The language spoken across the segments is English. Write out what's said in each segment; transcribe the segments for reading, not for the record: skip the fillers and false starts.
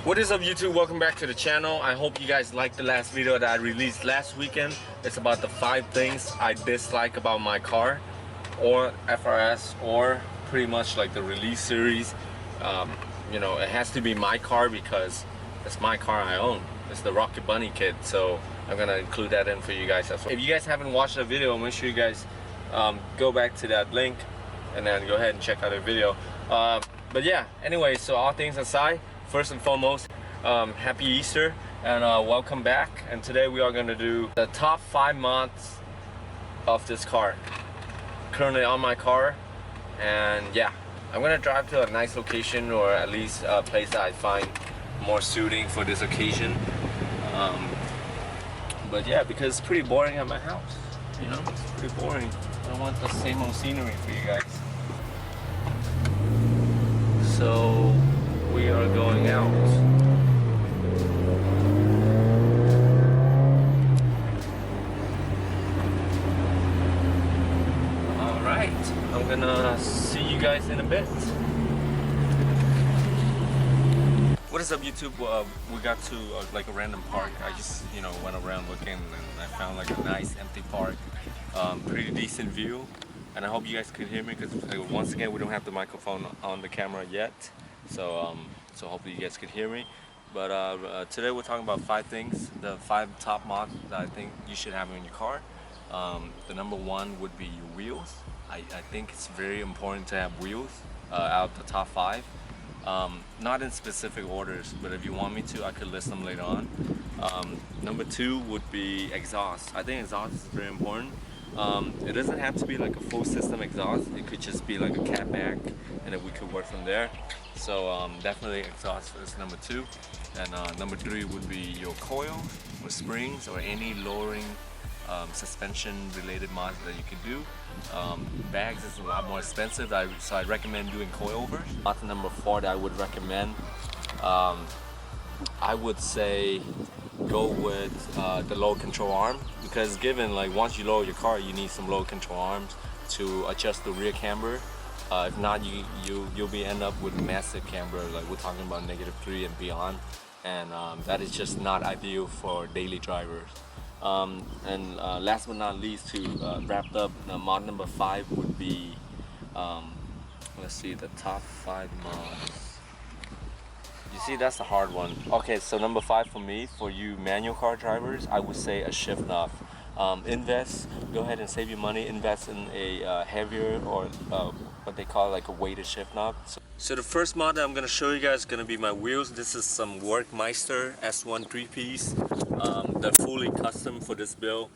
What is up, YouTube? Welcome back to the channel. I hope you guys liked the last video that I released last weekend. It's about the 5 things I dislike about my car or FRS, or pretty much like the release series. You know, it has to be my car because it's my car I own. It's the Rocket Bunny kit, so I'm gonna include that in for you guys as well. If you guys haven't watched the video, make sure you guys go back to that link and then go ahead and check out the video. But yeah, anyway, so all things aside, first and foremost, happy Easter and welcome back. And today we are going to do the top 5 mods of this car currently on my car. And yeah, I'm going to drive to a nice location, or at least a place that I find more suiting for this occasion. But yeah, because it's pretty boring at my house, you know, it's pretty boring. I don't want the same old scenery for you guys. So we are going out. Alright, I'm gonna see you guys in a bit. What is up, YouTube? We got to like a random park. I just, you know, went around looking and I found like a nice empty park. Pretty decent view. And I hope you guys could hear me because once again we don't have the microphone on the camera yet, so so hopefully you guys could hear me. But today we're talking about 5 things, the 5 top mods that I think you should have in your car. The number 1 would be your wheels. I think it's very important to have wheels out of the top 5. Not in specific orders, but if you want me to, I could list them later on. Number 2 would be exhaust. I think exhaust is very important. It doesn't have to be like a full system exhaust. It could just be like a cat back, and then we could work from there. So definitely exhaust is number 2. And number 3 would be your coils or springs or any lowering suspension related mods that you can do. Bags is a lot more expensive, so I recommend doing coilovers. Mod number 4 that I would recommend, I would say go with the low control arm, because given like once you lower your car, you need some low control arms to adjust the rear camber. If not, you'll be end up with massive camber, like we're talking about -3 and beyond, and that is just not ideal for daily drivers. And last but not least, to wrap up, mod number 5 would be, let's see, the top 5 mods. You see, that's a hard one. Okay, so number 5 for me, for you manual car drivers, I would say a shift knob. Go ahead and save your money, invest in a heavier, or what they call like a weighted shift knob. So the first mod that I'm going to show you guys is going to be my wheels. This is some Workmeister S1 3-piece. They're fully custom for this build.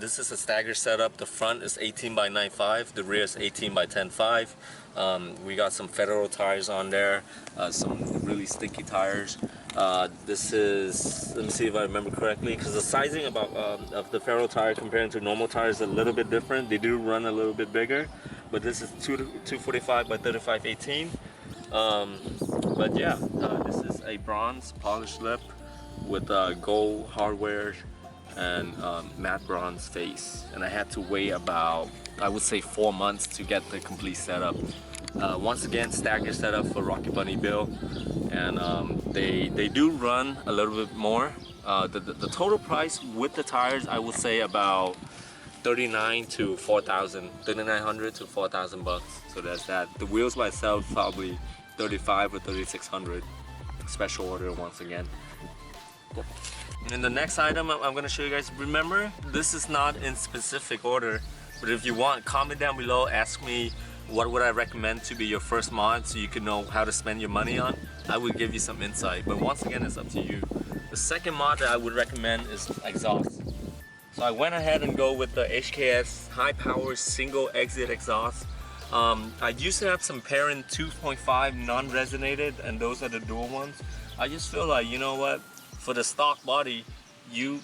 This is a stagger setup. The front is 18 by 9.5, the rear is 18 by 10.5. We got some Federal tires on there, some really sticky tires. This is, let me see if I remember correctly, because the sizing of the Federal tire compared to normal tires is a little bit different. They do run a little bit bigger, but this is 245 by 35/18. But yeah, this is a bronze polished lip with gold hardware and matte bronze face, and I had to wait about, I would say, 4 months to get the complete setup. Once again, stagger setup for Rocket Bunny build, and they do run a little bit more. The total price with the tires, I would say about $3,900 to $4,000 bucks. So that's that. The wheels by itself probably $3,500 or $3,600. Special order once again. And the next item I'm going to show you guys, remember, this is not in specific order, but if you want, comment down below, ask me what would I recommend to be your first mod so you can know how to spend your money on. I would give you some insight, but once again, it's up to you. The second mod that I would recommend is exhaust. So I went ahead and go with the HKS high power single exit exhaust. I used to have some Parent 2.5 non-resonated, and those are the dual ones. I just feel like, you know what, for the stock body, you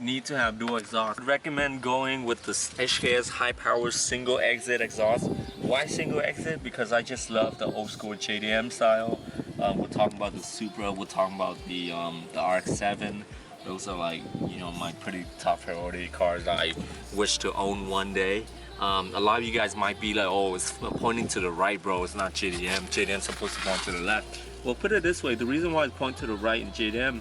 need to have dual exhaust. I'd recommend going with the HKS high power single exit exhaust. Why single exit? Because I just love the old school JDM style. We're talking about the Supra, we're talking about the RX-7. Those are like, you know, my pretty top priority cars that I wish to own one day. A lot of you guys might be like, oh, it's pointing to the right, bro, it's not JDM. JDM's supposed to point to the left. Well, put it this way, the reason why I point to the right in JDM,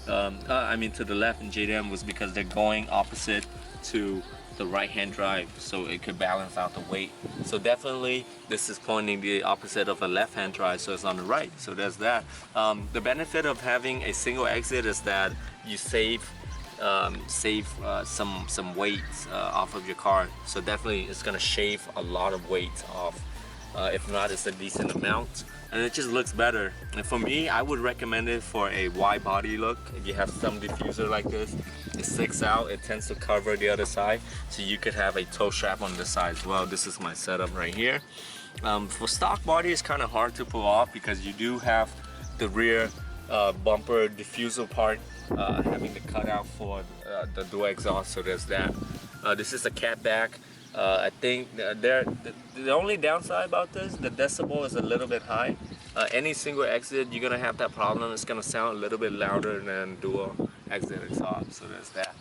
I mean to the left in JDM, was because they're going opposite to the right-hand drive, so it could balance out the weight. So definitely this is pointing the opposite of a left-hand drive, so it's on the right. So there's that. The benefit of having a single exit is that you save some weight off of your car. So definitely it's gonna shave a lot of weight off. If not, it's a decent amount, and it just looks better. And for me, I would recommend it for a wide body look. If you have some diffuser like this, it sticks out, it tends to cover the other side, so you could have a tow strap on the side as well. This is my setup right here. For stock body, it's kind of hard to pull off because you do have the rear bumper diffuser part having the cutout for the dual exhaust, so there's that. This is a catback. I think the only downside about this, the decibel is a little bit high. Any single exit, you're gonna have that problem. It's gonna sound a little bit louder than dual exit exhaust, so there's that.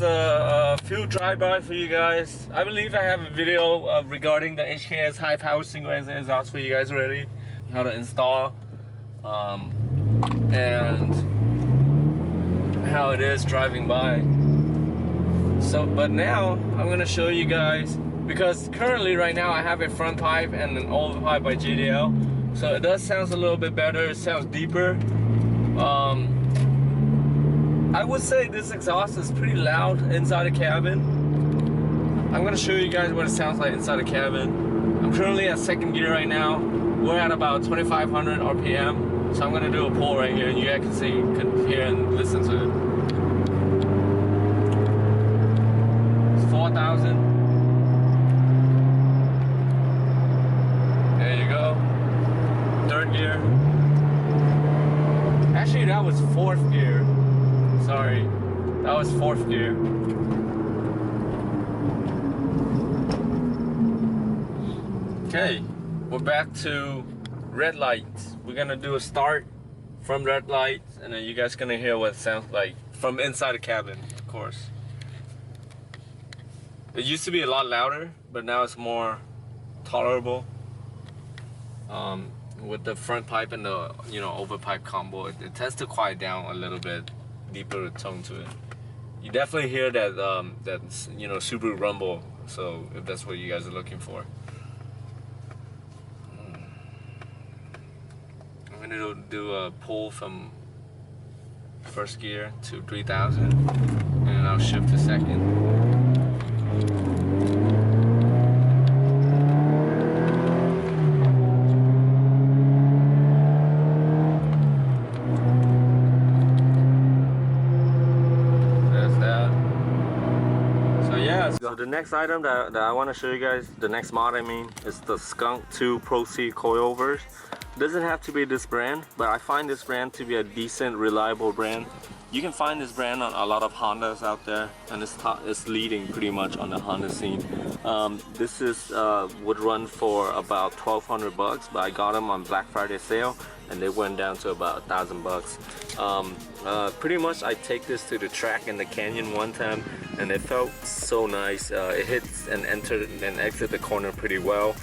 A few drive-by for you guys. I believe I have a video regarding the HKS high power single exit exhaust for you guys already, how to install and how it is driving by. So but now I'm gonna show you guys, because currently right now I have a front pipe and an overpipe by JDL, so it does sound a little bit better, it sounds deeper. I would say this exhaust is pretty loud inside the cabin. I'm gonna show you guys what it sounds like inside the cabin. I'm currently at second gear right now. We're at about 2,500 RPM. So I'm gonna do a pull right here and you guys can hear and listen to it. It's 4,000. There you go. Third gear. Actually, that was fourth gear. Sorry, that was fourth gear. Okay, we're back to red lights. We're gonna do a start from red lights, and then you guys gonna hear what it sounds like from inside the cabin, of course. It used to be a lot louder, but now it's more tolerable. With the front pipe and the overpipe combo, it tends to quiet down a little bit. Deeper tone to it. You definitely hear that Subaru rumble, so if that's what you guys are looking for. I'm gonna do a pull from first gear to 3,000 and I'll shift to second. So the next item that I want to show you guys, the next mod I mean, is the Skunk 2 Pro C Coilovers. Doesn't have to be this brand, but I find this brand to be a decent, reliable brand. You can find this brand on a lot of Hondas out there, and it's leading pretty much on the Honda scene. This is would run for about 1,200 bucks, but I got them on Black Friday sale, and they went down to about 1,000 bucks. Pretty much I take this to the track in the canyon one time, and it felt so nice. It hits and enters and exits the corner pretty well.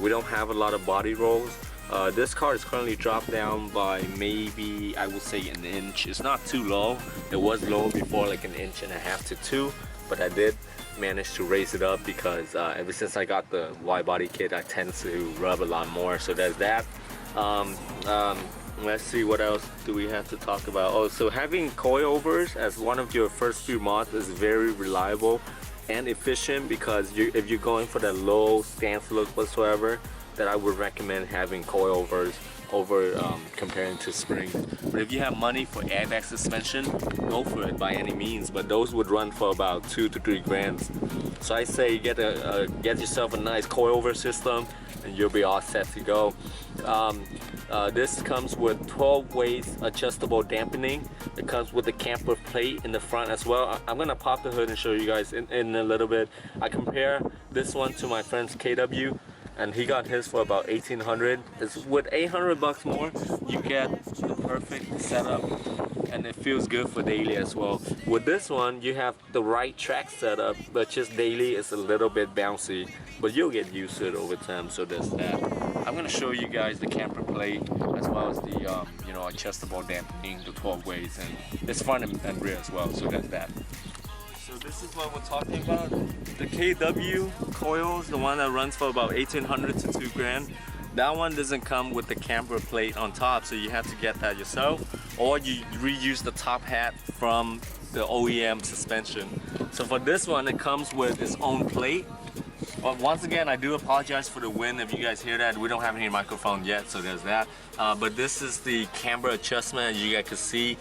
We don't have a lot of body rolls. This car is currently dropped down by maybe, I would say, an inch. It's not too low. It was low before, like 1.5 inches to 2, but I did manage to raise it up because ever since I got the wide body kit, I tend to rub a lot more. So there's that. Let's see, what else do we have to talk about. Oh, so having coilovers as one of your first few mods is very reliable and efficient, because if you're going for that low stance look whatsoever, that I would recommend having coilovers over comparing to springs. But if you have money for airbag suspension, go for it by any means. But those would run for about 2 to 3 grand. So I say get yourself a nice coilover system, and you'll be all set to go. This comes with 12 ways adjustable dampening. It comes with the camper plate in the front as well. I'm gonna pop the hood and show you guys in a little bit. I compare this one to my friend's KW, and he got his for about 1800. It's with 800 bucks more, you get the perfect setup, and it feels good for daily as well. With this one, you have the right track setup, but just daily it's a little bit bouncy, but you'll get used to it over time, so there's that. I'm gonna show you guys the camper plate as well as the you know, adjustable dampening, the 12 ways, and it's front and rear as well, so there's that. So this is what we're talking about. The KW coils, the one that runs for about 1800 to 2 grand. That one doesn't come with the camber plate on top, so you have to get that yourself, or you reuse the top hat from the OEM suspension. So for this one, it comes with its own plate. But once again, I do apologize for the wind if you guys hear that. We don't have any microphone yet, so there's that. But this is the camber adjustment. As you guys can see,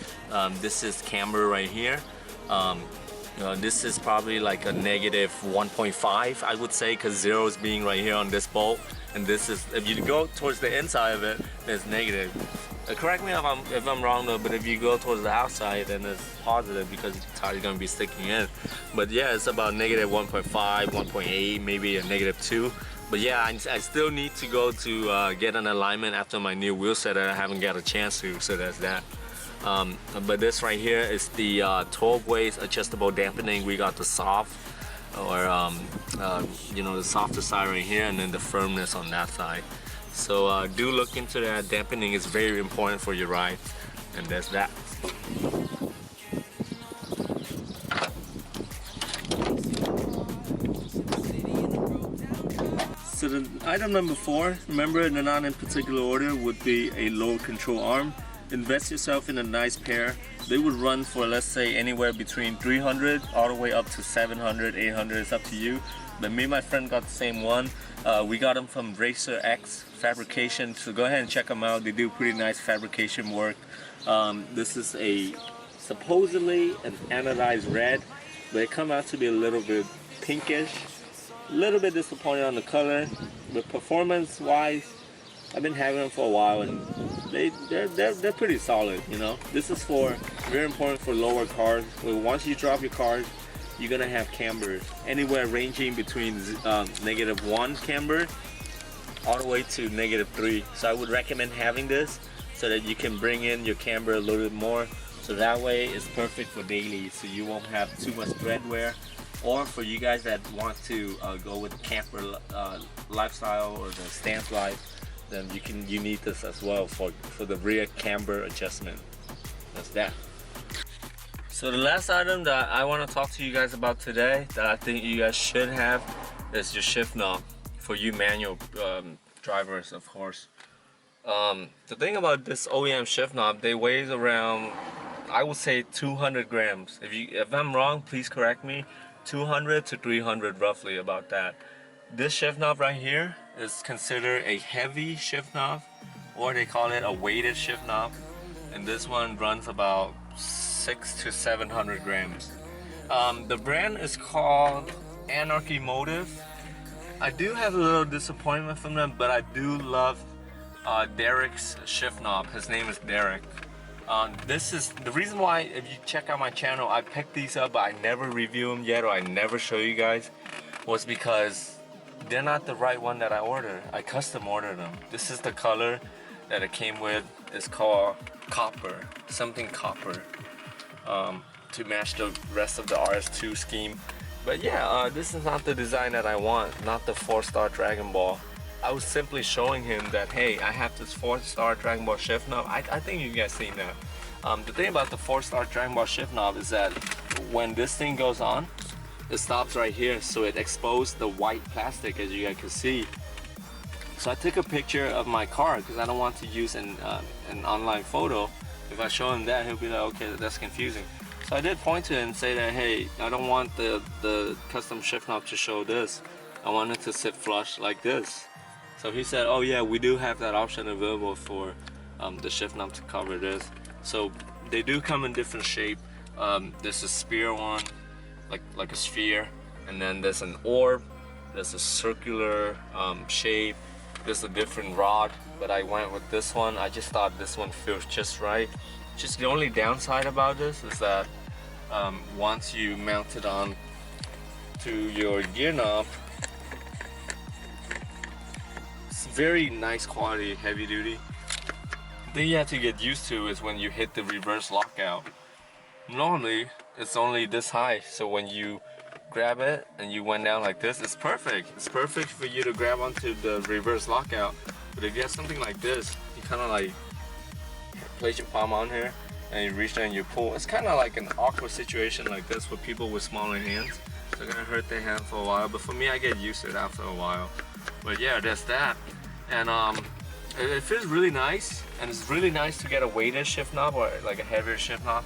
this is camber right here. This is probably like a negative 1.5, I would say, because 0 is being right here on this bolt, and this is, if you go towards the inside of it, it's negative. Correct me if I'm wrong though, but if you go towards the outside, then it's positive because the tire is going to be sticking in. But yeah, it's about negative 1.5, 1.8, maybe a negative 2. But yeah, I still need to go to get an alignment after my new wheel set that I haven't got a chance to, so that's that. But this right here is the 12 ways adjustable dampening. We got the soft, or you know, the softer side right here, and then the firmness on that side. So do look into that. Dampening is very important for your ride, and that's that. So the item number 4, remember, they're not in particular order, would be a lower control arm. Invest yourself in a nice pair. They would run for, let's say, anywhere between 300 all the way up to 700, 800, it's up to you. But me and my friend got the same one. We got them from Racer X Fabrication, so go ahead and check them out. They do pretty nice fabrication work. This is supposedly an anodized red, but it come out to be a little bit pinkish. A little bit disappointed on the color, but performance wise, I've been having them for a while, and they're pretty solid, you know. This is very important for lower cars. Well, once you drop your cars, you're gonna have cambers anywhere ranging between -1 camber all the way to -3. So I would recommend having this so that you can bring in your camber a little bit more. So that way it's perfect for daily, so you won't have too much tread wear. Or for you guys that want to go with camper lifestyle or the stance life, then you need this as well for the rear camber adjustment. That's that. So the last item that I want to talk to you guys about today that I think you guys should have is your shift knob for you manual drivers, of course. The thing about this OEM shift knob, they weigh around, I would say, 200 grams. If I'm wrong, please correct me. 200 to 300 roughly, about that. This shift knob right here is considered a heavy shift knob, or they call it a weighted shift knob, and this one runs about 600 to 700 grams. The brand is called Anarchy Motive. I do have a little disappointment from them, but I do love Derek's shift knob. His name is Derek. This is the reason why, if you check out my channel, I picked these up but I never review them yet, or I never show you guys, was because they're not the right one that I ordered. I custom ordered them. This is the color that it came with. It's called copper, something copper, to match the rest of the RS2 scheme. But yeah, this is not the design that I want, not the 4-star Dragon Ball. I was simply showing him that, hey, I have this 4-star Dragon Ball shift knob. I think you guys seen that. The thing about the 4-star Dragon Ball shift knob is that when this thing goes on, it stops right here, so it exposed the white plastic, as you guys can see. So I took a picture of my car because I don't want to use an online photo. If I show him that, he'll be like, okay, that's confusing. So I did point to him and say that, hey, I don't want the custom shift knob to show this. I want it to sit flush like this. So he said, oh yeah, we do have that option available for the shift knob to cover this. So they do come in different shape. There's a sphere one, like a sphere, and then there's an orb, there's a circular shape, there's a different rod, but I went with this one. I just thought this one feels just right. Just the only downside about this is that once you mount it on to your gear knob, it's very nice quality, heavy duty. The thing you have to get used to is when you hit the reverse lockout. Normally it's only this high, so when you grab it and you went down like this, it's perfect. It's perfect for you to grab onto the reverse lockout. But if you have something like this, you kind of like place your palm on here and you reach down and you pull. It's kind of like an awkward situation like this for people with smaller hands. They're gonna hurt their hand for a while, but for me, I get used to it after a while. But yeah, that's that. And it feels really nice, and it's really nice to get a weighted shift knob or like a heavier shift knob,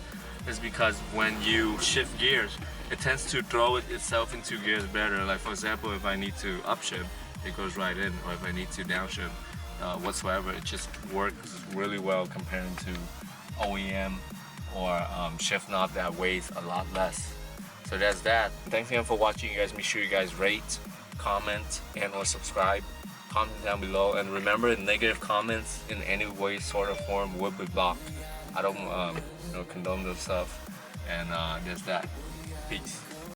is because when you shift gears, it tends to throw itself into gears better. Like for example, if I need to upshift, it goes right in, or if I need to downshift whatsoever, it just works really well comparing to OEM or shift knob that weighs a lot less. So that's that. Thanks again for watching, you guys. Make sure you guys rate, comment, and or subscribe. Comment down below, and remember, negative comments in any way, sort of form will be blocked. I don't condone this stuff, and there's that. Peace.